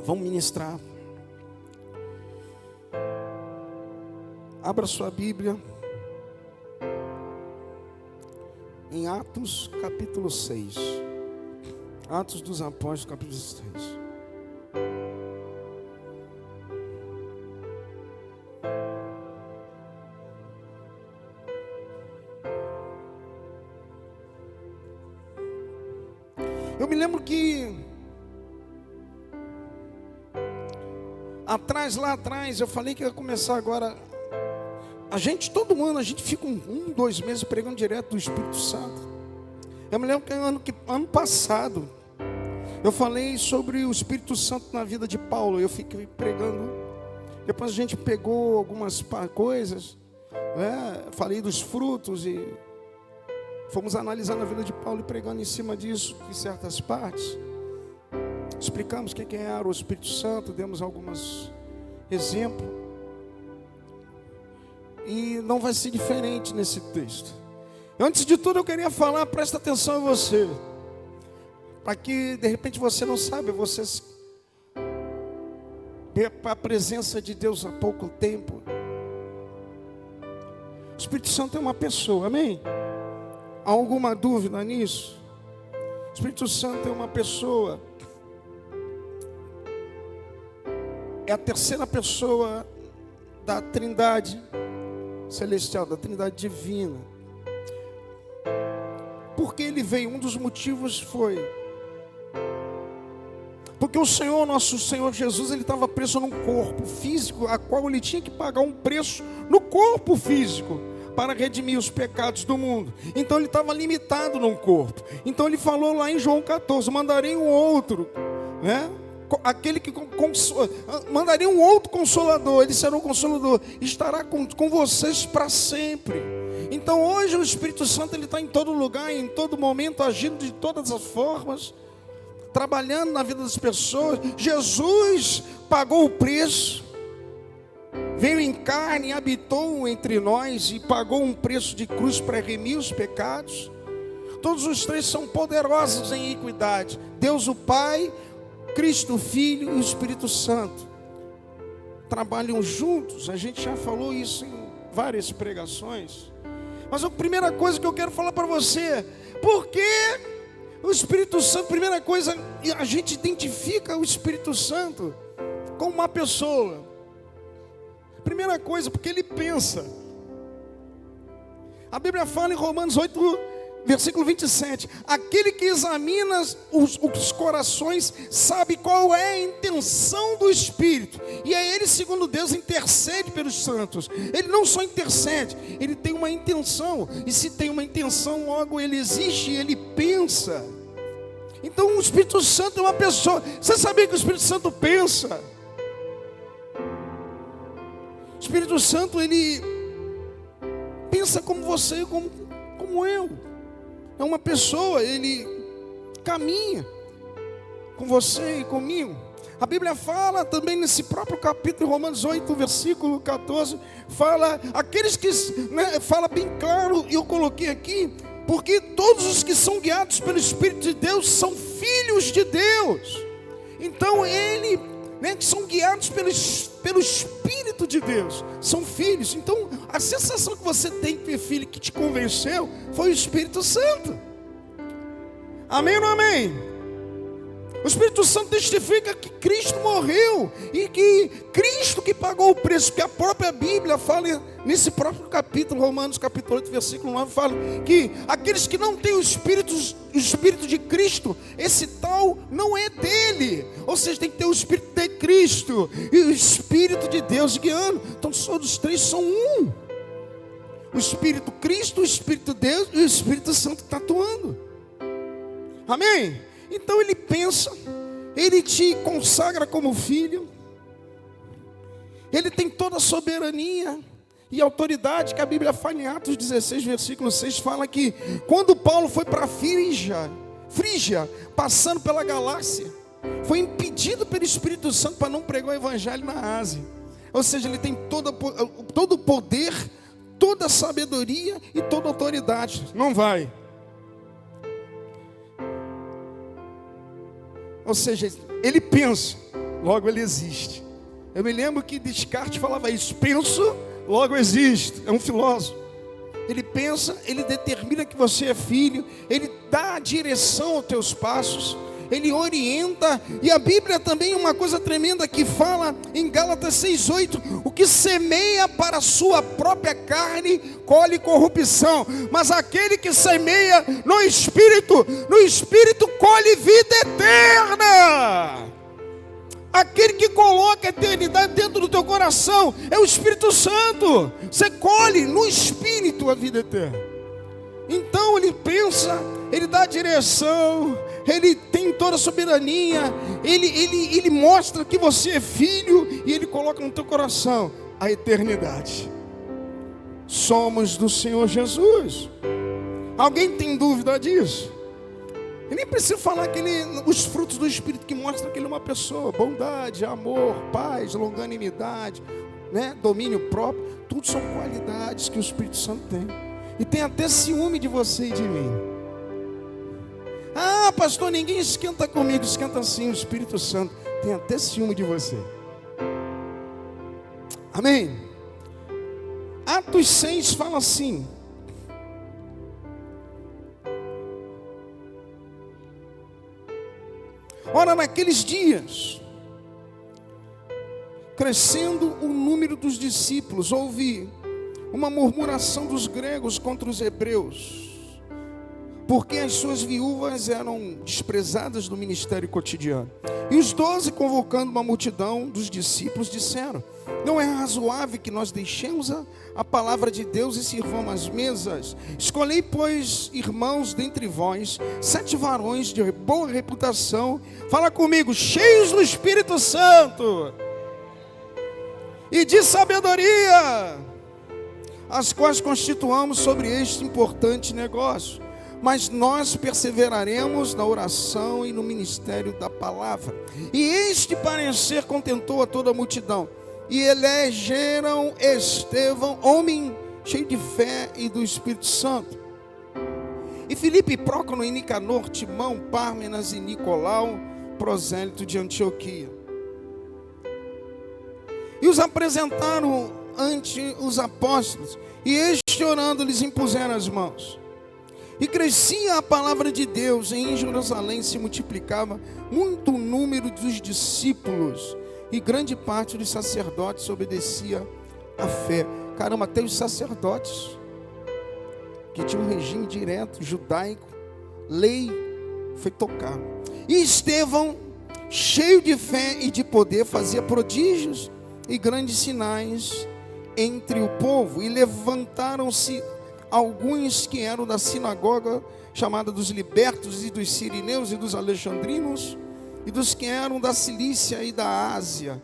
Vamos ministrar. Abra sua Bíblia em Atos capítulo 6. Atos dos Apóstolos capítulo 6. Eu me lembro que lá atrás, eu falei que ia começar agora. Todo ano, a gente fica 2 meses pregando direto do Espírito Santo. Eu me lembro que ano passado, eu falei sobre o Espírito Santo na vida de Paulo. Eu fiquei pregando. Depois a gente pegou algumas coisas, né? Falei dos frutos e fomos analisando a vida de Paulo e pregando em cima disso, em certas partes. Explicamos quem era o Espírito Santo, demos alguns exemplos. E não vai ser diferente nesse texto. Antes de tudo eu queria falar, presta atenção em você. Para que de repente você não sabe, você vê a presença de Deus há pouco tempo. O Espírito Santo é uma pessoa, amém? Há alguma dúvida nisso? O Espírito Santo é uma pessoa. É a terceira pessoa da Trindade celestial, da Trindade divina. Por que ele veio? Um dos motivos foi porque o Senhor, nosso Senhor Jesus, ele estava preso num corpo físico, a qual ele tinha que pagar um preço no corpo físico para redimir os pecados do mundo. Então ele estava limitado num corpo. Então ele falou lá em João 14: mandarei um outro, né? Aquele que mandaria um outro consolador. Ele será um consolador, estará com vocês para sempre. Então hoje o Espírito Santo ele está em todo lugar, em todo momento, agindo de todas as formas, trabalhando na vida das pessoas. Jesus pagou o preço, veio em carne, habitou entre nós e pagou um preço de cruz para remir os pecados. Todos os três são poderosos em equidade: Deus o Pai, Cristo o Filho e o Espírito Santo trabalham juntos. A gente já falou isso em várias pregações. Mas a primeira coisa que eu quero falar para você, porque o Espírito Santo, primeira coisa, a gente identifica o Espírito Santo como uma pessoa. Primeira coisa, porque ele pensa. A Bíblia fala em Romanos 8, versículo 27, aquele que examina os corações sabe qual é a intenção do Espírito, e é ele, segundo Deus, intercede pelos santos. Ele não só intercede, ele tem uma intenção, e se tem uma intenção, logo ele existe, ele pensa. Então o Espírito Santo é uma pessoa. Você sabia que o Espírito Santo pensa? O Espírito Santo, ele pensa como você e como eu. É uma pessoa, ele caminha com você e comigo. A Bíblia fala também nesse próprio capítulo, Romanos 8, versículo 14, fala, aqueles que, né, fala bem claro, e eu coloquei aqui, porque todos os que são guiados pelo Espírito de Deus são filhos de Deus. Então ele, né, que são guiados pelo Espírito de Deus, são filhos. Então a sensação que você tem que ter filho, que te convenceu, foi o Espírito Santo. Amém ou não amém? O Espírito Santo testifica que Cristo morreu e que Cristo que pagou o preço, que a própria Bíblia fala nesse próprio capítulo, Romanos capítulo 8, versículo 9, fala que aqueles que não têm o Espírito de Cristo, esse tal não é dele. Ou seja, tem que ter o Espírito de Cristo e o Espírito de Deus guiando. Então todos os três são um. O Espírito Cristo, o Espírito de Deus e o Espírito Santo está atuando. Amém? Então ele pensa, ele te consagra como filho, ele tem toda a soberania e autoridade, que a Bíblia fala em Atos 16, versículo 6, fala que quando Paulo foi para Frígia, passando pela Galácia, foi impedido pelo Espírito Santo para não pregar o Evangelho na Ásia. Ou seja, ele tem todo o poder, toda a sabedoria e toda a autoridade. Não vai. Ou seja, ele pensa, logo ele existe. Eu me lembro que Descartes falava isso: penso, logo existo. É um filósofo. Ele pensa, ele determina que você é filho, ele dá a direção aos teus passos, ele orienta. E a Bíblia também é uma coisa tremenda que fala em Gálatas 6:8: o que semeia para a sua própria carne colhe corrupção, mas aquele que semeia no Espírito colhe vida eterna. Aquele que coloca a eternidade dentro do teu coração é o Espírito Santo. Você colhe no Espírito a vida eterna. Então ele pensa, ele dá a direção, ele tem toda a soberania, ele mostra que você é filho e ele coloca no teu coração a eternidade. Somos do Senhor Jesus. Alguém tem dúvida disso? Eu nem preciso falar os frutos do Espírito que mostram que ele é uma pessoa: bondade, amor, paz, longanimidade, né? Domínio próprio. Tudo são qualidades que o Espírito Santo tem. E tem até ciúme de você e de mim. Ah, pastor, ninguém esquenta comigo. Esquenta sim, o Espírito Santo tem até ciúme de você. Amém? Atos 6 fala assim: ora, naqueles dias, crescendo o número dos discípulos, houve uma murmuração dos gregos contra os hebreus, porque as suas viúvas eram desprezadas do ministério cotidiano. E os 12, convocando uma multidão dos discípulos, disseram: não é razoável que nós deixemos a palavra de Deus e sirvamos as mesas? Escolhei, pois, irmãos, dentre vós, 7 varões de boa reputação, fala comigo, cheios do Espírito Santo e de sabedoria, as quais constituamos sobre este importante negócio. Mas nós perseveraremos na oração e no ministério da palavra. E este parecer contentou a toda a multidão. E elegeram Estevão, homem cheio de fé e do Espírito Santo. E Filipe, Prócono e Nicanor, Timão, Pármenas e Nicolau, prosélito de Antioquia. E os apresentaram ante os apóstolos, e este, orando, lhes impuseram as mãos. E crescia a palavra de Deus, e em Jerusalém se multiplicava muito o número dos discípulos, e grande parte dos sacerdotes obedecia à fé. Caramba, até os sacerdotes, que tinham um regime direto, judaico, lei, foi tocado. E Estevão, cheio de fé e de poder, fazia prodígios e grandes sinais entre o povo. E levantaram-se alguns que eram da sinagoga chamada dos libertos, e dos sirineus e dos alexandrinos, e dos que eram da Cilícia e da Ásia,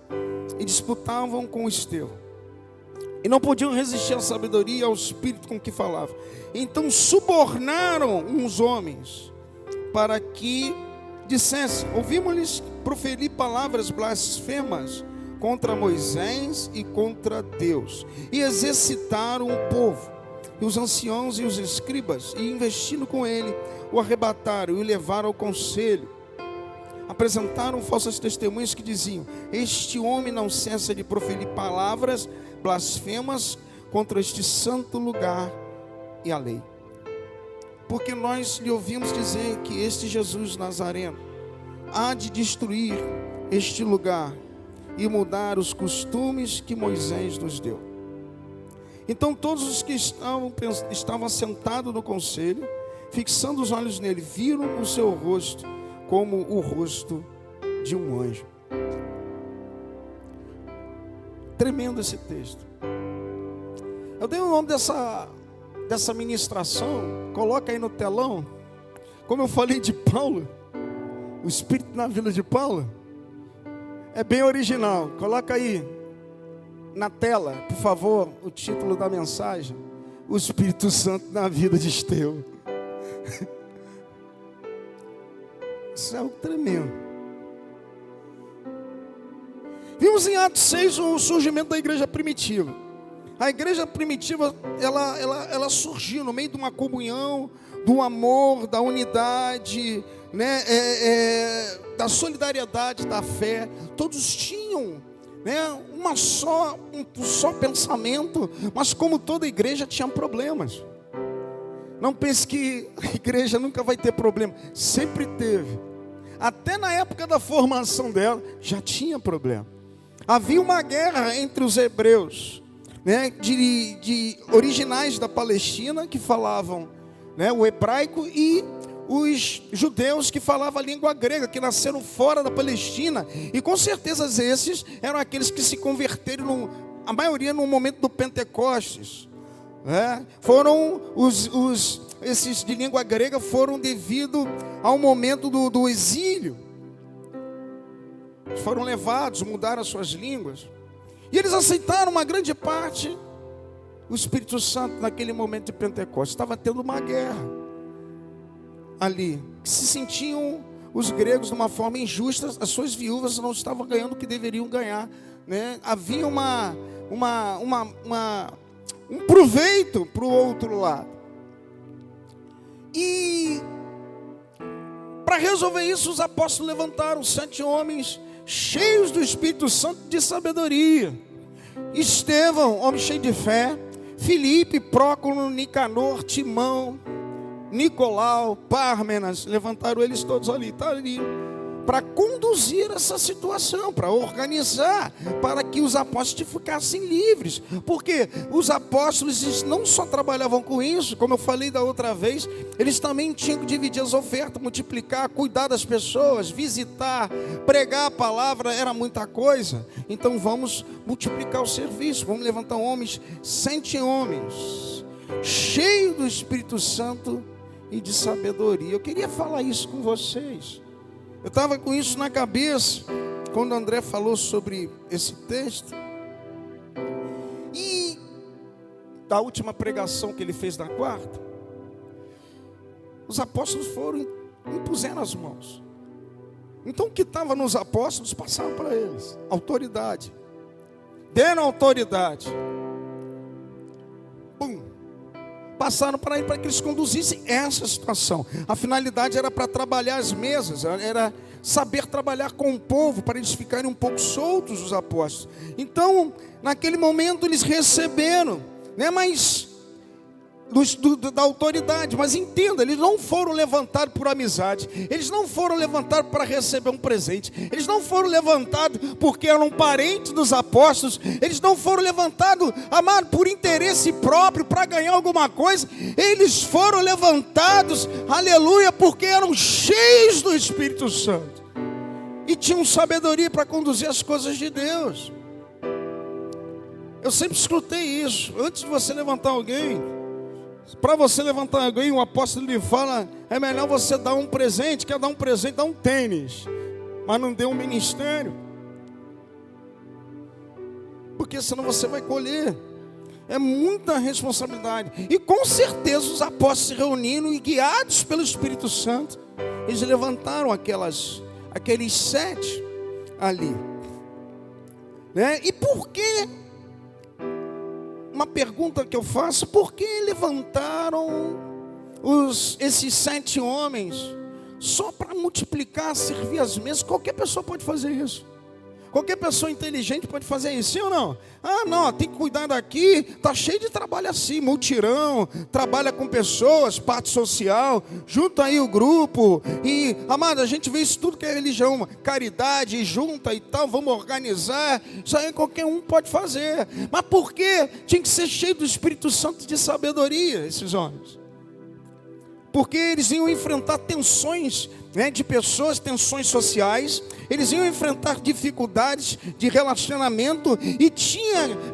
e disputavam com Estevão, e não podiam resistir à sabedoria e ao espírito com que falava. Então subornaram uns homens para que dissessem: ouvimos-lhes proferir palavras blasfemas contra Moisés e contra Deus. E exercitaram o povo e os anciãos e os escribas, e investindo com ele, o arrebataram e o levaram ao conselho. Apresentaram falsas testemunhas que diziam: este homem não cessa de proferir palavras blasfemas contra este santo lugar e a lei. Porque nós lhe ouvimos dizer que este Jesus Nazareno há de destruir este lugar e mudar os costumes que Moisés nos deu. Então todos os que estavam sentados no conselho, fixando os olhos nele, viram o seu rosto como o rosto de um anjo. Tremendo esse texto. Eu dei o nome dessa ministração, coloca aí no telão. Como eu falei de Paulo, o Espírito na vida de Paulo é bem original. Coloca aí na tela, por favor, o título da mensagem: o Espírito Santo na vida de Estevão. Isso é algo tremendo. Vimos em Atos 6 o surgimento da igreja primitiva. A igreja primitiva, ela surgiu no meio de uma comunhão, do amor, da unidade, né, da solidariedade, da fé. Todos tinham, né, um só pensamento, mas como toda igreja tinha problemas. Não pense que a igreja nunca vai ter problema. Sempre teve. Até na época da formação dela, já tinha problema. Havia uma guerra entre os hebreus, né, de originais da Palestina, que falavam, né, o hebraico, e os judeus que falavam a língua grega, que nasceram fora da Palestina. E com certeza esses eram aqueles que se converteram, a maioria no momento do Pentecostes. Foram esses de língua grega foram devido ao momento do exílio. Foram levados, mudaram as suas línguas. E eles aceitaram uma grande parte. O Espírito Santo, naquele momento de Pentecostes, estava tendo uma guerra ali. Se sentiam os gregos de uma forma injusta. As suas viúvas não estavam ganhando o que deveriam ganhar, né? Havia um proveito para o outro lado. E para resolver isso, os apóstolos levantaram 7 homens cheios do Espírito Santo de sabedoria. Estevão, homem cheio de fé. Filipe, Prócoro, Nicanor, Timão, Nicolau, Pármenas. Levantaram eles todos ali, está ali, para conduzir essa situação, para organizar, para que os apóstolos ficassem livres. Porque os apóstolos, eles não só trabalhavam com isso, como eu falei da outra vez, eles também tinham que dividir as ofertas, multiplicar, cuidar das pessoas, visitar, pregar a palavra, era muita coisa. Então vamos multiplicar o serviço, vamos levantar homens, 100 homens, cheios do Espírito Santo e de sabedoria. Eu queria falar isso com vocês. Eu estava com isso na cabeça quando o André falou sobre esse texto. E da última pregação que ele fez na quarta, os apóstolos foram e impuseram as mãos. Então o que estava nos apóstolos passaram para eles autoridade. Deram autoridade. Passaram para ele, para que eles conduzissem essa situação. A finalidade era para trabalhar as mesas, era saber trabalhar com o povo, para eles ficarem um pouco soltos, os apóstolos. Então, naquele momento eles receberam, né, mas da autoridade. Mas entenda, eles não foram levantados por amizade, eles não foram levantados para receber um presente, eles não foram levantados porque eram parentes dos apóstolos, eles não foram levantados, amado, por interesse próprio, para ganhar alguma coisa. Eles foram levantados, aleluia, porque eram cheios do Espírito Santo e tinham sabedoria para conduzir as coisas de Deus. Eu sempre escutei isso. Antes de você levantar alguém, para você levantar alguém, o apóstolo lhe fala: é melhor você dar um presente. Quer dar um presente, dá um tênis, mas não dê um ministério, porque senão você vai colher. É muita responsabilidade. E com certeza os apóstolos se reuniram e, guiados pelo Espírito Santo, eles levantaram aqueles 7 ali, né? E por que? Uma pergunta que eu faço: por que levantaram esses 7 homens só para multiplicar, servir as mesas? Qualquer pessoa pode fazer isso. Qualquer pessoa inteligente pode fazer isso, sim ou não? Ah, não, tem que cuidar daqui, está cheio de trabalho assim, multirão, trabalha com pessoas, parte social, junta aí o grupo. E, amado, a gente vê isso tudo que é religião, caridade, junta e tal, vamos organizar. Isso aí qualquer um pode fazer. Mas por que tinha que ser cheio do Espírito Santo de sabedoria, esses homens? Porque eles iam enfrentar tensões, né, de pessoas, tensões sociais. Eles iam enfrentar dificuldades de relacionamento. E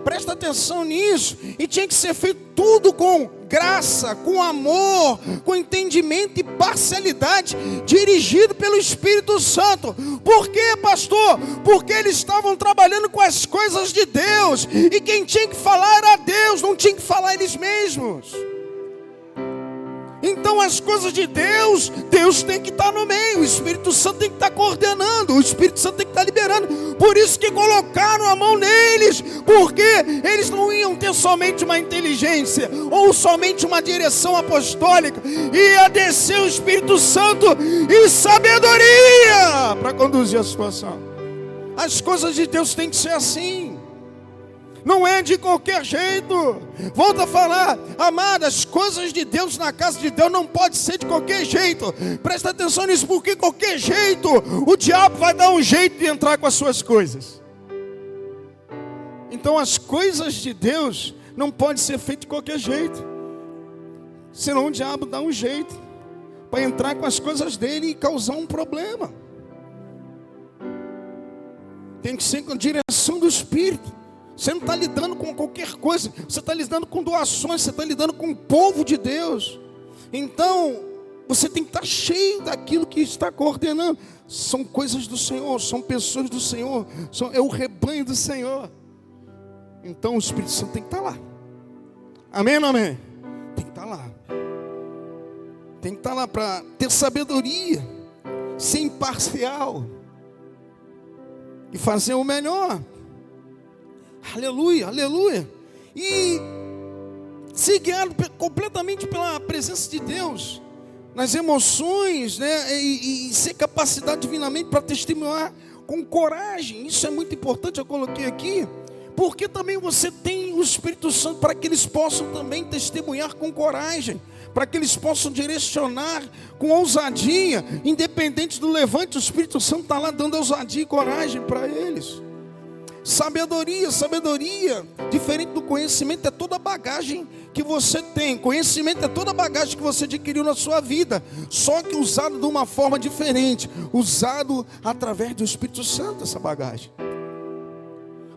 presta atenção nisso, e tinha que ser feito tudo com graça, com amor, com entendimento e parcialidade, dirigido pelo Espírito Santo. Por quê, pastor? Porque eles estavam trabalhando com as coisas de Deus, e quem tinha que falar era Deus, não tinha que falar eles mesmos. Então as coisas de Deus, Deus tem que estar no meio, o Espírito Santo tem que estar coordenando, o Espírito Santo tem que estar liberando. Por isso que colocaram a mão neles, porque eles não iam ter somente uma inteligência, ou somente uma direção apostólica, ia descer o Espírito Santo e sabedoria para conduzir a situação. As coisas de Deus têm que ser assim. Não é de qualquer jeito. Volto a falar, amada, as coisas de Deus na casa de Deus não pode ser de qualquer jeito. Presta atenção nisso, porque qualquer jeito o diabo vai dar um jeito de entrar com as suas coisas. Então as coisas de Deus não podem ser feitas de qualquer jeito. Senão o diabo dá um jeito para entrar com as coisas dele e causar um problema. Tem que ser com a direção do Espírito. Você não está lidando com qualquer coisa, você está lidando com doações, você está lidando com o povo de Deus. Então, você tem que estar cheio daquilo que está coordenando. São coisas do Senhor, são pessoas do Senhor, é o rebanho do Senhor. Então, o Espírito Santo tem que estar lá. Amém ou não amém? Tem que estar lá. Tem que estar lá para ter sabedoria, ser imparcial e fazer o melhor. Aleluia, aleluia. E ser guiado completamente pela presença de Deus, nas emoções, né? E ser capacitado divinamente para testemunhar com coragem. Isso é muito importante, eu coloquei aqui. Porque também você tem o Espírito Santo para que eles possam também testemunhar com coragem, para que eles possam direcionar com ousadia, independente do levante, o Espírito Santo está lá dando ousadia e coragem para eles. Sabedoria, diferente do conhecimento, é toda a bagagem que você tem. Conhecimento é toda a bagagem que você adquiriu na sua vida, só que usado de uma forma diferente, usado através do Espírito Santo, essa bagagem.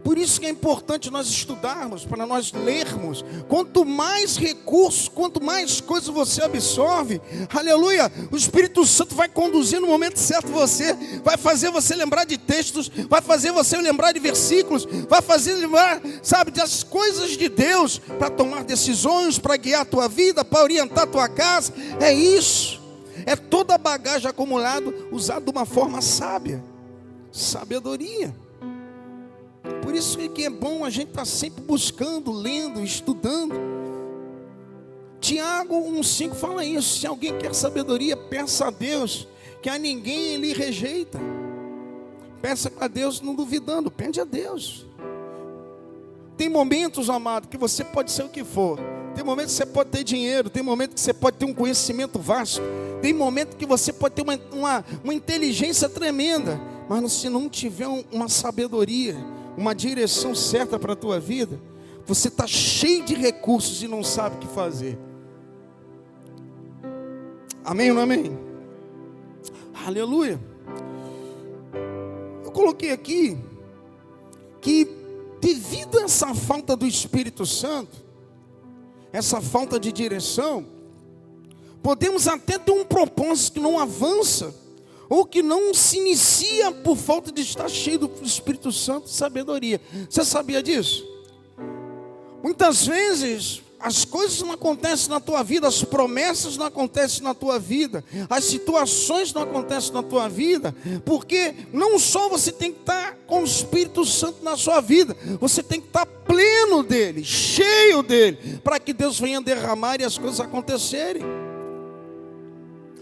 Por isso que é importante nós estudarmos, para nós lermos. Quanto mais recursos, quanto mais coisas você absorve, aleluia, o Espírito Santo vai conduzir no momento certo você, vai fazer você lembrar de textos, vai fazer você lembrar de versículos, vai fazer lembrar, sabe, das coisas de Deus, para tomar decisões, para guiar a tua vida, para orientar a tua casa. É isso, é toda a bagagem acumulada, usada de uma forma sábia, sabedoria. Por isso que é bom a gente estar sempre buscando, lendo, estudando. Tiago 1,5 fala isso. Se alguém quer sabedoria, peça a Deus, que a ninguém ele rejeita. Peça a Deus não duvidando, pede a Deus. Tem momentos, amado, que você pode ser o que for. Tem momentos que você pode ter dinheiro, tem momentos que você pode ter um conhecimento vasto, tem momentos que você pode ter uma inteligência tremenda, mas se não tiver uma sabedoria, uma direção certa para a tua vida, você está cheio de recursos e não sabe o que fazer. Amém ou não amém? Aleluia. Eu coloquei aqui que devido a essa falta do Espírito Santo, essa falta de direção, podemos até ter um propósito que não avança, ou que não se inicia por falta de estar cheio do Espírito Santo e sabedoria. Você sabia disso? Muitas vezes as coisas não acontecem na tua vida, as promessas não acontecem na tua vida, as situações não acontecem na tua vida, porque não só você tem que estar com o Espírito Santo na sua vida, você tem que estar pleno dele, cheio dele, para que Deus venha derramar e as coisas acontecerem.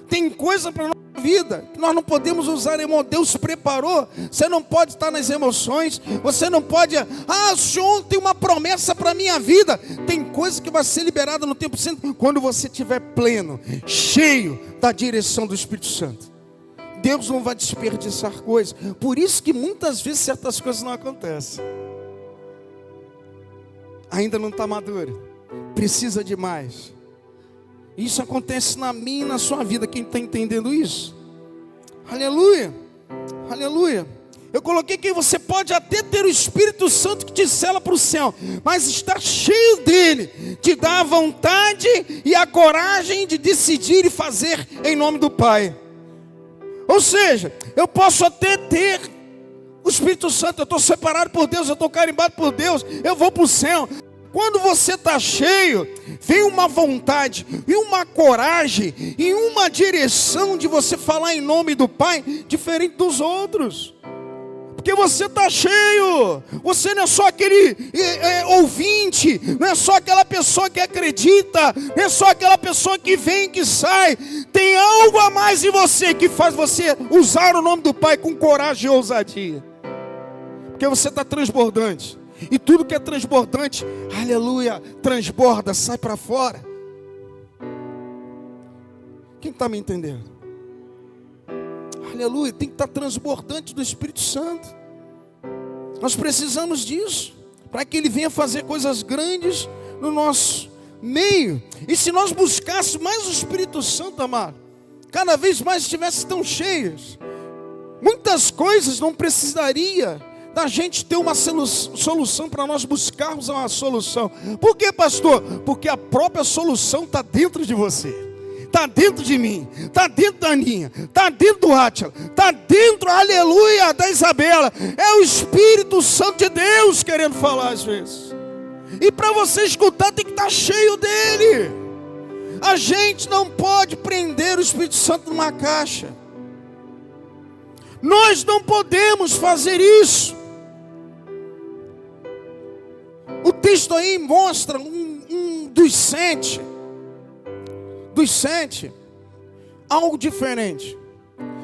Tem coisa para a nossa vida que nós não podemos usar emoção. Deus preparou. Você não pode estar nas emoções. Você não pode, o Senhor tem uma promessa para a minha vida. Tem coisa que vai ser liberada no tempo certo, quando você estiver pleno, cheio da direção do Espírito Santo. Deus não vai desperdiçar coisas. Por isso que muitas vezes certas coisas não acontecem. Ainda não está maduro, precisa de mais. Isso acontece na minha e na sua vida. Quem está entendendo isso? Aleluia, aleluia. Eu coloquei que você pode até ter o Espírito Santo que te sela para o céu, mas estar cheio dele te dá a vontade e a coragem de decidir e fazer em nome do Pai. Ou seja, eu posso até ter o Espírito Santo, eu estou separado por Deus, eu estou carimbado por Deus, eu vou para o céu. Quando você está cheio, vem uma vontade e uma coragem e uma direção de você falar em nome do Pai diferente dos outros. Porque você está cheio, você não é só aquele ouvinte, não é só aquela pessoa que acredita, não é só aquela pessoa que vem e que sai. Tem algo a mais em você que faz você usar o nome do Pai com coragem e ousadia. Porque você está transbordante. E tudo que é transbordante, aleluia, transborda, sai para fora. Quem está me entendendo? Aleluia, tem que estar transbordante do Espírito Santo. Nós precisamos disso, para que Ele venha fazer coisas grandes no nosso meio. E se nós buscássemos mais o Espírito Santo, amado, cada vez mais estivesse tão cheios, muitas coisas não precisaria da gente ter uma solução para nós buscarmos uma solução. Por quê, pastor? Porque a própria solução está dentro de você. Está dentro de mim, está dentro da Aninha, está dentro do Átila, está dentro, aleluia, da Isabela. É o Espírito Santo de Deus querendo falar às vezes. E para você escutar tem que estar cheio dele. A gente não pode prender o Espírito Santo numa caixa. Nós não podemos fazer isso. O texto aí mostra um dos sete, algo diferente.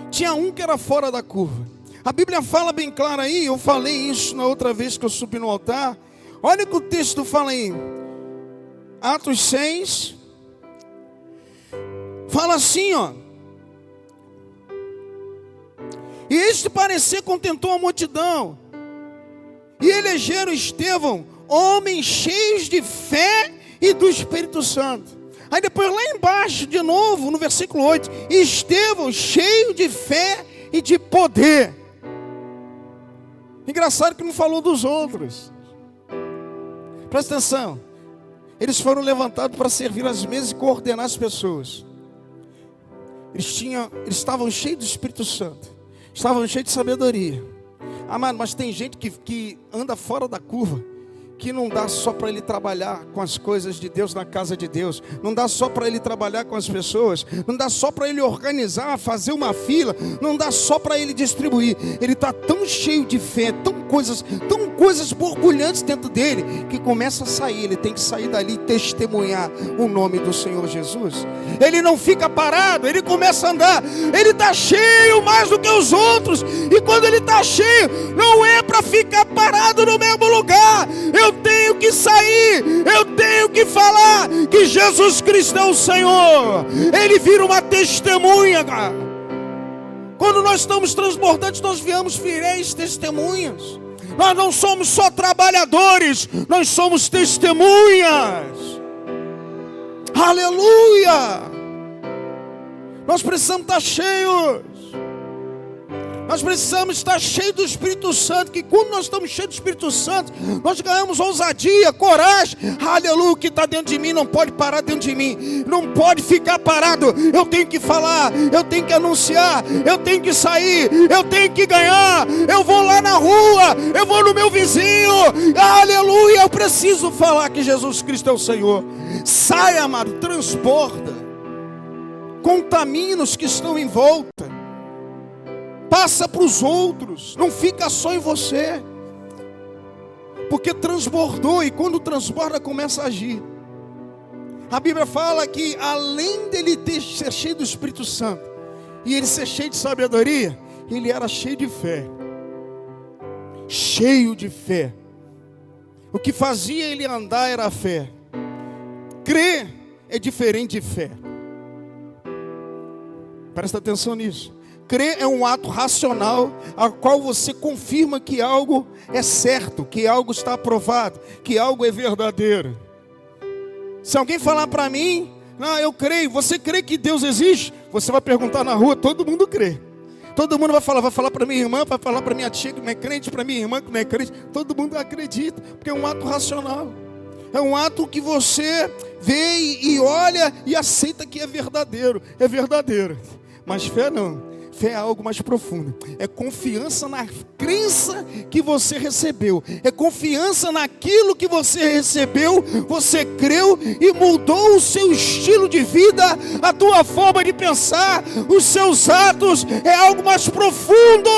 Tinha um que era fora da curva. A Bíblia fala bem claro aí, eu falei isso na outra vez que eu subi no altar. Olha o que o texto fala aí. Atos 6. Fala assim, ó. E este parecer contentou a multidão. E elegeram Estevão, homens cheios de fé e do Espírito Santo. Aí depois lá embaixo, de novo, no versículo 8, Estevão cheio de fé e de poder. Engraçado que não falou dos outros. Presta atenção. Eles foram levantados para servir as mesas e coordenar as pessoas. Eles estavam cheios do Espírito Santo. Estavam cheios de sabedoria. Amado, mas tem gente que anda fora da curva. Que não dá só para ele trabalhar com as coisas de Deus na casa de Deus. Não dá só para ele trabalhar com as pessoas. Não dá só para ele organizar, fazer uma fila. Não dá só para ele distribuir. Ele está tão cheio de fé, tão coisas borbulhantes dentro dele, que começa a sair. Ele tem que sair dali e testemunhar o nome do Senhor Jesus. Ele não fica parado, ele começa a andar. Ele está cheio mais do que os outros. E quando ele está cheio, não é para ficar parado no mesmo lugar. Eu tenho que sair, eu tenho que falar que Jesus Cristo é o Senhor. Ele vira uma testemunha, cara. Quando nós estamos transbordantes, nós viramos fiéis testemunhas. Nós não somos só trabalhadores, nós somos testemunhas. Aleluia! Nós precisamos estar cheios. Nós precisamos estar cheios do Espírito Santo. Que quando nós estamos cheios do Espírito Santo, nós ganhamos ousadia, coragem. Aleluia, o que está dentro de mim não pode parar dentro de mim. Não pode ficar parado. Eu tenho que falar, eu tenho que anunciar, eu tenho que sair, eu tenho que ganhar. Eu vou lá na rua, eu vou no meu vizinho. Aleluia, eu preciso falar que Jesus Cristo é o Senhor. Sai, amado, transborda. Contamina os que estão em volta. Passa para os outros, não fica só em você. Porque transbordou, e quando transborda começa a agir. A Bíblia fala que além dele ser cheio do Espírito Santo e ele ser cheio de sabedoria, ele era cheio de fé. Cheio de fé. O que fazia ele andar era a fé. Crer é diferente de fé. Presta atenção nisso. Crer é um ato racional, ao qual você confirma que algo é certo, que algo está aprovado, que algo é verdadeiro. Se alguém falar para mim, não, eu creio, você crê que Deus existe? Você vai perguntar na rua, todo mundo crê. Todo mundo vai falar para minha irmã, vai falar para minha tia que não é crente, para minha irmã que não é crente. Todo mundo acredita, porque é um ato racional. É um ato que você vê e olha e aceita que é verdadeiro. É verdadeiro. Mas fé não. Fé é algo mais profundo. É confiança na crença que você recebeu. É confiança naquilo que você recebeu. Você creu e mudou o seu estilo de vida, a tua forma de pensar, os seus atos. É algo mais profundo.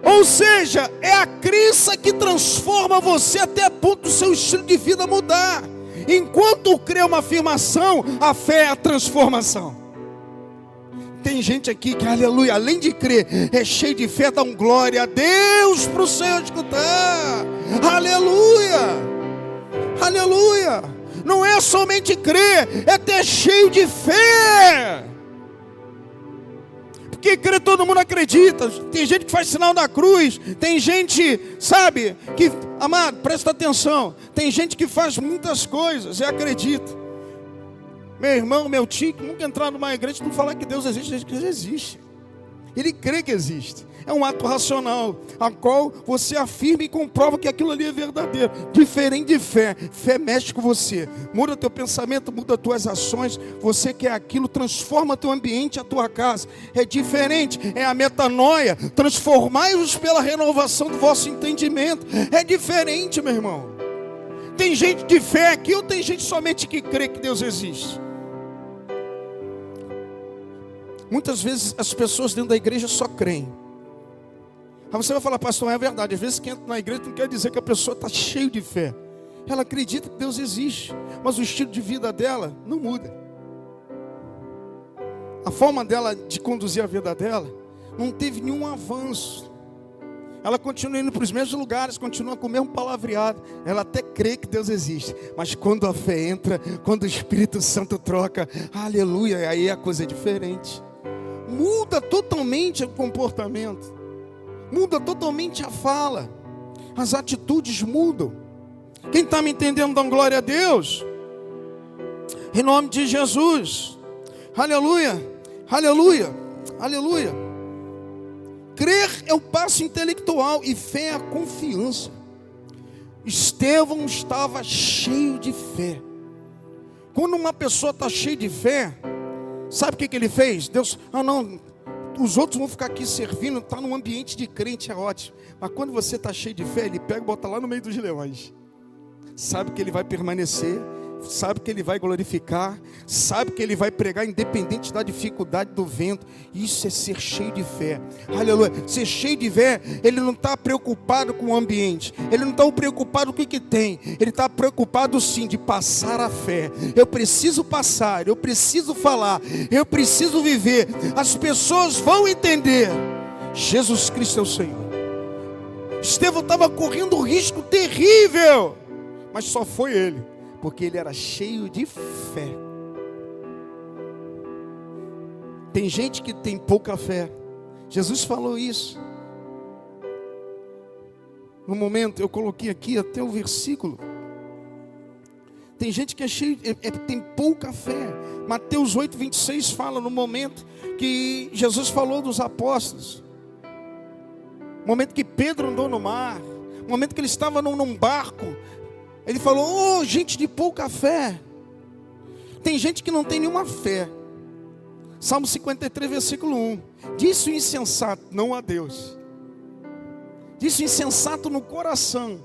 Ou seja, é a crença que transforma você até a ponto do seu estilo de vida mudar. Enquanto crê uma afirmação, a fé é a transformação. Tem gente aqui que, aleluia, além de crer, é cheio de fé, dá um glória a Deus para o Senhor escutar. Aleluia, aleluia. Não é somente crer, é ter cheio de fé. Porque crer todo mundo acredita. Tem gente que faz sinal da cruz. Tem gente, sabe, que, amado, presta atenção. Tem gente que faz muitas coisas e acredita. Meu irmão, meu tio, que nunca entraram numa igreja, não falar que Deus existe, que Deus existe. Ele crê que existe. É um ato racional, a qual você afirma e comprova que aquilo ali é verdadeiro. Diferente de fé. Fé mexe com você. Muda teu pensamento, muda tuas ações. Você quer aquilo, transforma teu ambiente, a tua casa. É diferente. É a metanoia. Transformai-vos pela renovação do vosso entendimento. É diferente, meu irmão. Tem gente de fé aqui ou tem gente somente que crê que Deus existe? Muitas vezes as pessoas dentro da igreja só creem. Aí você vai falar, pastor, é verdade. Às vezes quem entra na igreja não quer dizer que a pessoa está cheia de fé. Ela acredita que Deus existe, mas o estilo de vida dela não muda. A forma dela de conduzir a vida dela não teve nenhum avanço. Ela continua indo para os mesmos lugares, continua com o mesmo palavreado. Ela até crê que Deus existe, mas quando a fé entra, quando o Espírito Santo troca, aleluia, aí a coisa é diferente. Muda totalmente o comportamento, muda totalmente a fala, as atitudes mudam. Quem está me entendendo, dá glória a Deus, em nome de Jesus, aleluia, aleluia, aleluia. Crer é o passo intelectual e fé é a confiança. Estevão estava cheio de fé. Quando uma pessoa está cheia de fé, sabe o que ele fez? Deus, não, os outros vão ficar aqui servindo, está num ambiente de crente, é ótimo. Mas quando você está cheio de fé, ele pega e bota lá no meio dos leões. Sabe que ele vai permanecer, sabe que ele vai glorificar, sabe que ele vai pregar independente da dificuldade do vento. Isso é ser cheio de fé. Aleluia. Ser cheio de fé, ele não está preocupado com o ambiente, ele não está preocupado com o que tem, ele está preocupado sim de passar a fé. Eu preciso passar, eu preciso falar, eu preciso viver. As pessoas vão entender, Jesus Cristo é o Senhor. Estevão estava correndo um risco terrível, mas só foi ele, porque ele era cheio de fé. Tem gente que tem pouca fé. Jesus falou isso. No momento, eu coloquei aqui até o versículo. Tem gente que é cheio, tem pouca fé. Mateus 8:26 fala no momento que Jesus falou dos apóstolos. No momento que Pedro andou no mar. No momento que ele estava num barco. Ele falou, oh, gente de pouca fé. Tem gente que não tem nenhuma fé. Salmo 53, versículo 1. Disse o insensato, não a Deus. Disse o insensato no coração,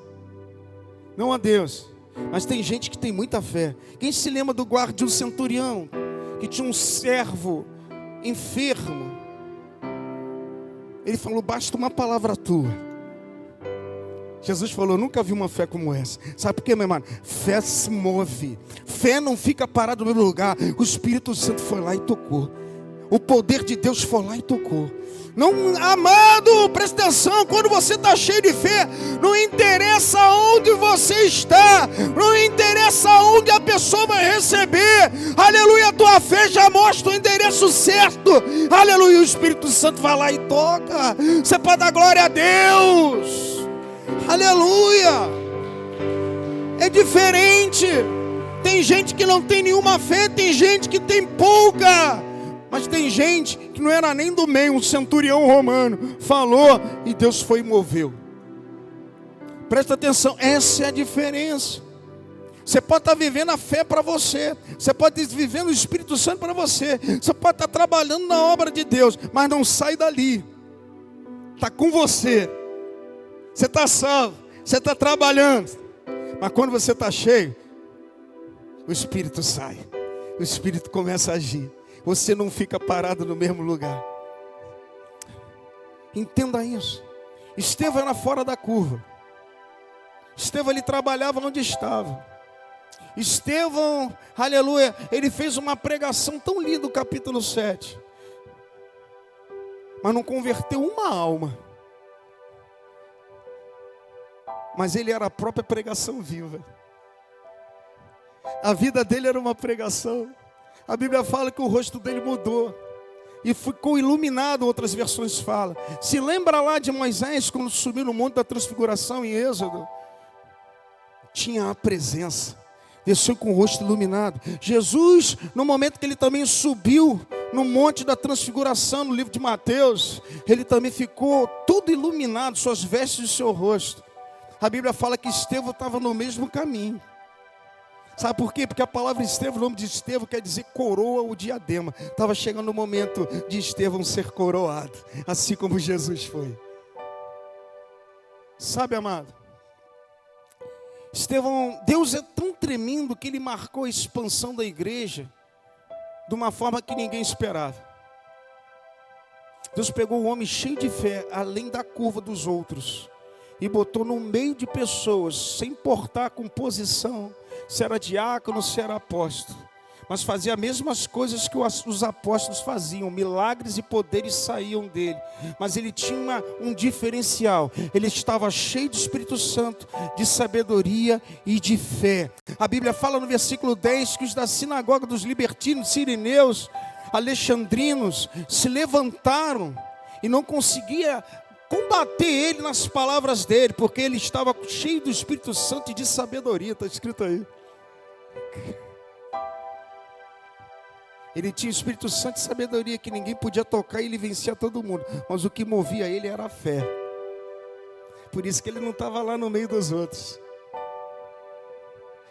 não a Deus. Mas tem gente que tem muita fé. Quem se lembra do guarda, um centurião, que tinha um servo enfermo? Ele falou, basta uma palavra tua. Jesus falou, nunca vi uma fé como essa. Sabe por quê, meu irmão? Fé se move. Fé não fica parado no mesmo lugar. O Espírito Santo foi lá e tocou. O poder de Deus foi lá e tocou. Não, amado, presta atenção. Quando você está cheio de fé, não interessa onde você está, não interessa onde a pessoa vai receber. Aleluia, a tua fé já mostra o endereço certo. Aleluia, o Espírito Santo vai lá e toca. Você pode dar glória a Deus. Aleluia. É diferente. Tem gente que não tem nenhuma fé, tem gente que tem pouca. Mas tem gente que não era nem do meio, um centurião romano falou e Deus foi e moveu. Presta atenção, essa é a diferença. Você pode estar vivendo a fé para você. Você pode estar vivendo o Espírito Santo para você. Você pode estar trabalhando na obra de Deus. Mas não sai dali. Está com você. Você está salvo. Você está trabalhando. Mas quando você está cheio, o Espírito sai. O Espírito começa a agir. Você não fica parado no mesmo lugar. Entenda isso. Estevão era fora da curva. Estevão, ele trabalhava onde estava. Estevão, aleluia, ele fez uma pregação tão linda no capítulo 7. Mas não converteu uma alma. Mas ele era a própria pregação viva. A vida dele era uma pregação. A Bíblia fala que o rosto dele mudou. E ficou iluminado, outras versões falam. Se lembra lá de Moisés, quando subiu no monte da transfiguração em Êxodo? Tinha a presença. Desceu com o rosto iluminado. Jesus, no momento que ele também subiu no monte da transfiguração, no livro de Mateus, ele também ficou todo iluminado, suas vestes e seu rosto. A Bíblia fala que Estevão estava no mesmo caminho. Sabe por quê? Porque a palavra Estevão, o nome de Estevão quer dizer coroa ou diadema. Estava chegando o momento de Estevão ser coroado, assim como Jesus foi. Sabe, amado? Estevão, Deus é tão tremendo que ele marcou a expansão da igreja de uma forma que ninguém esperava. Deus pegou um homem cheio de fé, além da curva dos outros, e botou no meio de pessoas, sem importar com posição, se era diácono, se era apóstolo, mas fazia as mesmas coisas que os apóstolos faziam, milagres e poderes saíam dele, mas ele tinha um diferencial, ele estava cheio do Espírito Santo, de sabedoria e de fé. A Bíblia fala no versículo 10, que os da sinagoga dos libertinos, sirineus, alexandrinos, se levantaram e não conseguia combater ele nas palavras dele, porque ele estava cheio do Espírito Santo e de sabedoria, está escrito aí. Ele tinha o Espírito Santo e sabedoria que ninguém podia tocar e ele vencia todo mundo. Mas o que movia ele era a fé. Por isso que ele não estava lá no meio dos outros.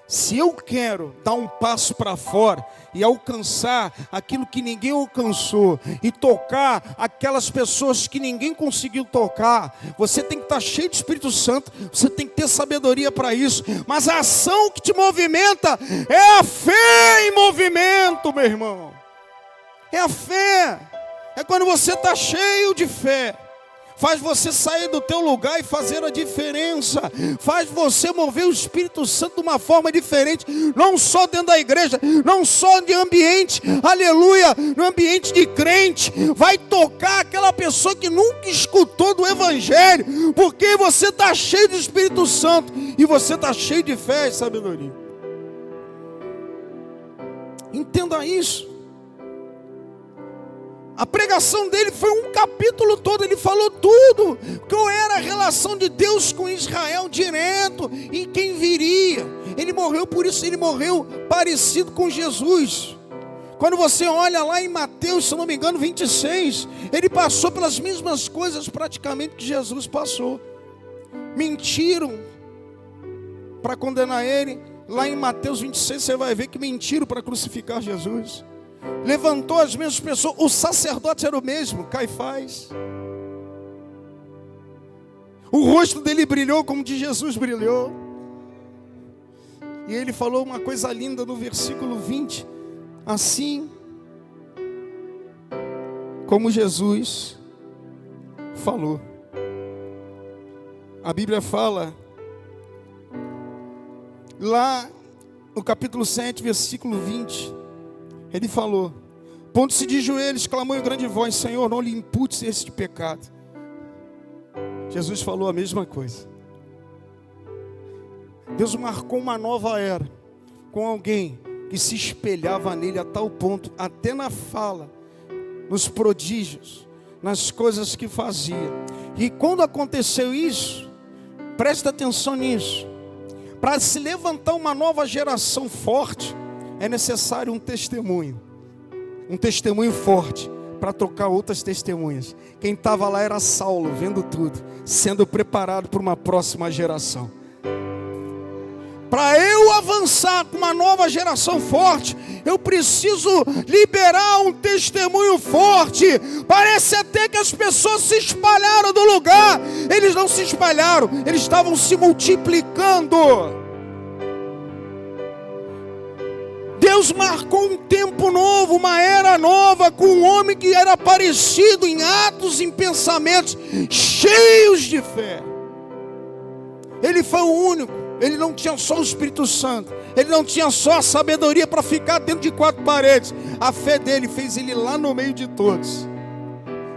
Se eu quero dar um passo para fora e alcançar aquilo que ninguém alcançou e tocar aquelas pessoas que ninguém conseguiu tocar, você tem que estar cheio de Espírito Santo, você tem que ter sabedoria para isso. Mas a ação que te movimenta é a fé em movimento, meu irmão. É a fé. É quando você está cheio de fé. Faz você sair do teu lugar e fazer a diferença. Faz você mover o Espírito Santo de uma forma diferente. Não só dentro da igreja, não só de ambiente, aleluia, no ambiente de crente. Vai tocar aquela pessoa que nunca escutou do Evangelho. Porque você está cheio do Espírito Santo. E você está cheio de fé e sabedoria. Entenda isso. A pregação dele foi um capítulo todo, ele falou tudo, qual era a relação de Deus com Israel direto, e quem viria. Ele morreu por isso, ele morreu parecido com Jesus. Quando você olha lá em Mateus, se não me engano, 26, ele passou pelas mesmas coisas praticamente que Jesus passou. Mentiram para condenar ele. Lá em Mateus 26 você vai ver que mentiram para crucificar Jesus. Levantou as mesmas pessoas. O sacerdote era o mesmo, Caifás. O rosto dele brilhou como de Jesus brilhou. E ele falou uma coisa linda no versículo 20. Assim como Jesus falou. A Bíblia fala lá no capítulo 7, versículo 20. Ele falou: pondo-se de joelhos, clamou em grande voz: Senhor, não lhe imputes este pecado. Jesus falou a mesma coisa. Deus marcou uma nova era com alguém que se espelhava nele a tal ponto, até na fala, nos prodígios, nas coisas que fazia. E quando aconteceu isso, presta atenção nisso, para se levantar uma nova geração forte, é necessário um testemunho forte, para trocar outras testemunhas. Quem estava lá era Saulo, vendo tudo, sendo preparado para uma próxima geração. Para eu avançar com uma nova geração forte, eu preciso liberar um testemunho forte. Parece até que as pessoas se espalharam do lugar. Eles não se espalharam, eles estavam se multiplicando. Deus marcou um tempo novo, uma era nova, com um homem que era parecido em atos, em pensamentos, cheios de fé. Ele foi o único. Ele não tinha só o Espírito Santo, ele não tinha só a sabedoria para ficar dentro de quatro paredes. A fé dele fez ele lá no meio de todos,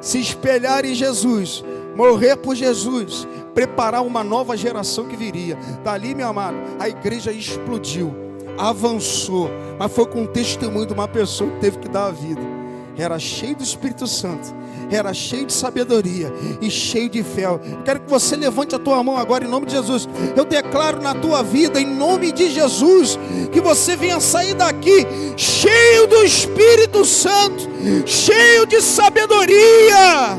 se espelhar em Jesus, morrer por Jesus, preparar uma nova geração que viria. Dali, meu amado, a igreja explodiu, avançou, mas foi com o testemunho de uma pessoa que teve que dar a vida. Era cheio do Espírito Santo, era cheio de sabedoria e cheio de fé. Eu quero que você levante a tua mão agora em nome de Jesus. Eu declaro na tua vida, em nome de Jesus, que você venha sair daqui cheio do Espírito Santo, cheio de sabedoria,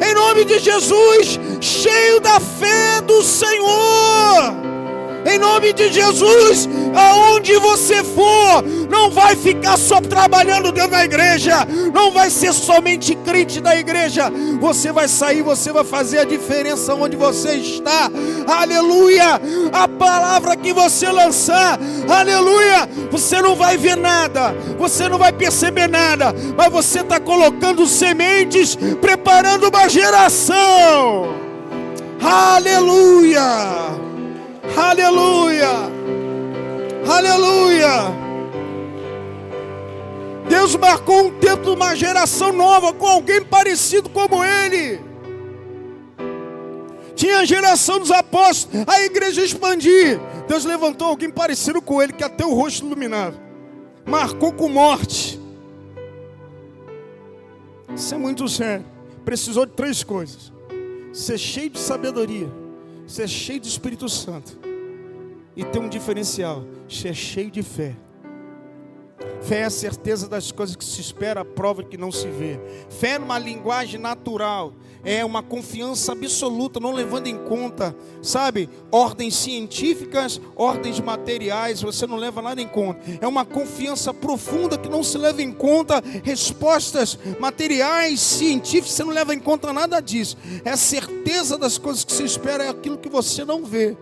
em nome de Jesus, cheio da fé do Senhor. Em nome de Jesus, aonde você for, não vai ficar só trabalhando dentro da igreja, não vai ser somente crente da igreja. Você vai sair, você vai fazer a diferença onde você está. Aleluia! A palavra que você lançar, aleluia! Você não vai ver nada, você não vai perceber nada, mas você está colocando sementes, preparando uma geração. Aleluia! Aleluia, aleluia. Deus marcou um tempo de uma geração nova com alguém parecido como ele. Tinha a geração dos apóstolos, a igreja expandia. Deus levantou alguém parecido com ele, que até o rosto iluminava. Marcou com morte. Isso é muito sério. Precisou de três coisas: ser cheio de sabedoria, ser cheio do Espírito Santo e ter um diferencial: ser cheio de fé. Fé é a certeza das coisas que se espera, a prova que não se vê. Fé numa linguagem natural é uma confiança absoluta, não levando em conta, sabe, ordens científicas, ordens materiais, você não leva nada em conta. É uma confiança profunda que não se leva em conta respostas materiais, científicas, você não leva em conta nada disso. É a certeza das coisas que se espera, é aquilo que você não vê.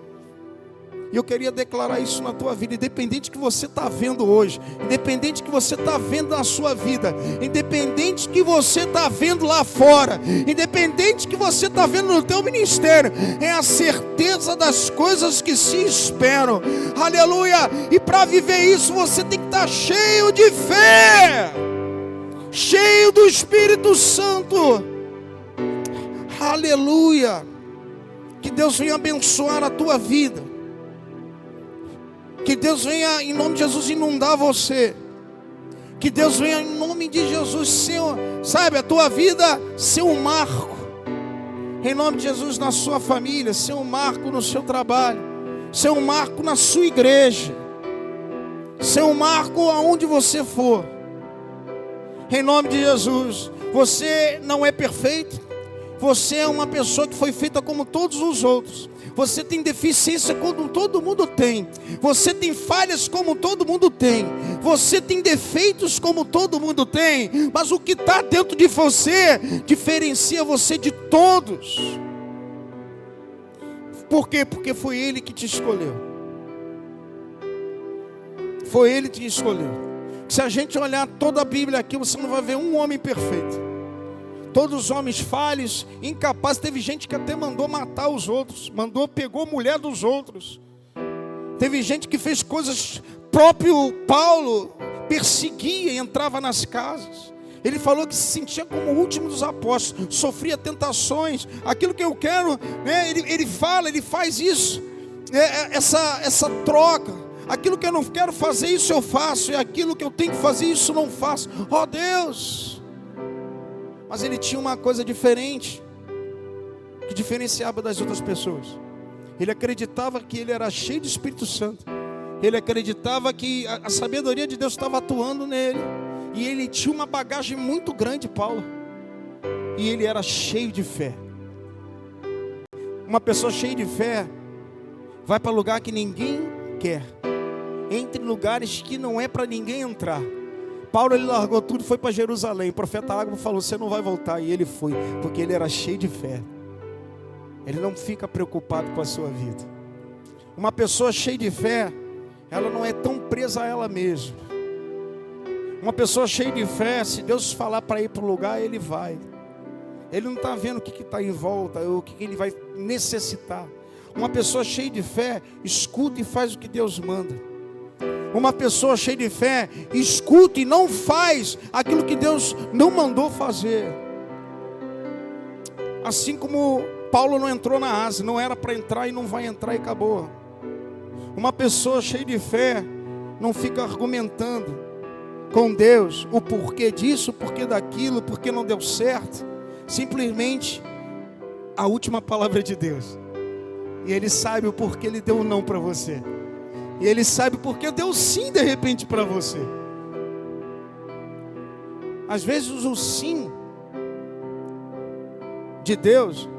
E eu queria declarar isso na tua vida, independente que você está vendo hoje, independente que você está vendo na sua vida, independente que você está vendo lá fora, independente que você está vendo no teu ministério, é a certeza das coisas que se esperam. Aleluia! E para viver isso você tem que estar cheio de fé, cheio do Espírito Santo. Aleluia! Que Deus venha abençoar a tua vida. Que Deus venha, em nome de Jesus, inundar você. Que Deus venha, em nome de Jesus, ser, sabe, a tua vida ser um marco. Em nome de Jesus, na sua família, ser um marco no seu trabalho, ser um marco na sua igreja, ser um marco aonde você for. Em nome de Jesus. Você não é perfeito. Você é uma pessoa que foi feita como todos os outros. Você tem deficiência como todo mundo tem. Você tem falhas como todo mundo tem. Você tem defeitos como todo mundo tem. Mas o que está dentro de você diferencia você de todos. Por quê? Porque foi Ele que te escolheu. Foi Ele que te escolheu. Se a gente olhar toda a Bíblia aqui, você não vai ver um homem perfeito. Todos os homens falhos, incapazes. Teve gente que até mandou matar os outros, pegou a mulher dos outros. Teve gente que fez coisas, próprio Paulo perseguia e entrava nas casas. Ele falou que se sentia como o último dos apóstolos, sofria tentações. Aquilo que eu quero, né, ele faz isso, essa troca. Aquilo que eu não quero fazer, isso eu faço, e aquilo que eu tenho que fazer, isso eu não faço. Oh Deus! Mas ele tinha uma coisa diferente, que diferenciava das outras pessoas. Ele acreditava que ele era cheio do Espírito Santo. Ele acreditava que a sabedoria de Deus estava atuando nele. E ele tinha uma bagagem muito grande, Paulo. E ele era cheio de fé. Uma pessoa cheia de fé vai para lugar que ninguém quer. Entre em lugares que não é para ninguém entrar. Paulo, ele largou tudo e foi para Jerusalém. O profeta Ágabo falou, você não vai voltar. E ele foi, porque ele era cheio de fé. Ele não fica preocupado com a sua vida. Uma pessoa cheia de fé, ela não é tão presa a ela mesma. Uma pessoa cheia de fé, se Deus falar para ir para o lugar, ele vai. Ele não está vendo o que está em volta, o que ele vai necessitar. Uma pessoa cheia de fé, escuta e faz o que Deus manda. Uma pessoa cheia de fé, escuta e não faz aquilo que Deus não mandou fazer. Assim como Paulo não entrou na Ásia, não era para entrar e não vai entrar e acabou. Uma pessoa cheia de fé, não fica argumentando com Deus o porquê disso, o porquê daquilo, o porquê não deu certo. Simplesmente a última palavra é de Deus. E ele sabe o porquê ele deu um não para você. E ele sabe o porquê deu sim de repente para você. Às vezes o sim de Deus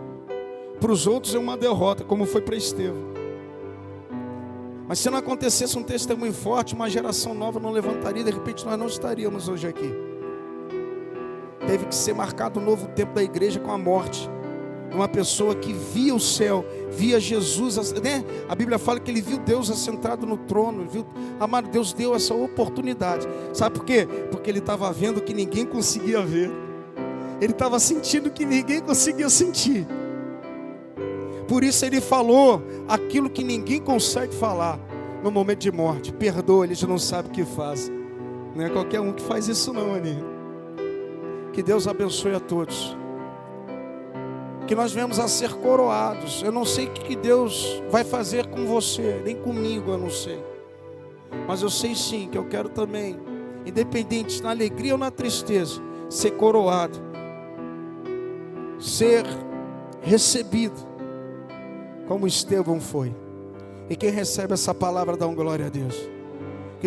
para os outros é uma derrota, como foi para Estevão. Mas se não acontecesse um testemunho forte, uma geração nova não levantaria, de repente nós não estaríamos hoje aqui. Teve que ser marcado um novo tempo da igreja com a morte. Uma pessoa que via o céu, via Jesus, né? A Bíblia fala que ele viu Deus assentado no trono, viu? Amado, Deus deu essa oportunidade. Sabe por quê? Porque ele estava vendo que ninguém conseguia ver. Ele estava sentindo que ninguém conseguia sentir. Por isso ele falou aquilo que ninguém consegue falar no momento de morte. Perdoa, eles não sabem o que fazem. Não é qualquer um que faz isso não, Aninha. Que Deus abençoe a todos. Que nós venhamos a ser coroados. Eu não sei o que Deus vai fazer com você, nem comigo eu não sei. Mas eu sei sim que eu quero também, independente na alegria ou na tristeza, ser coroado, ser recebido, como Estevão foi. E quem recebe essa palavra dá glória a Deus. Que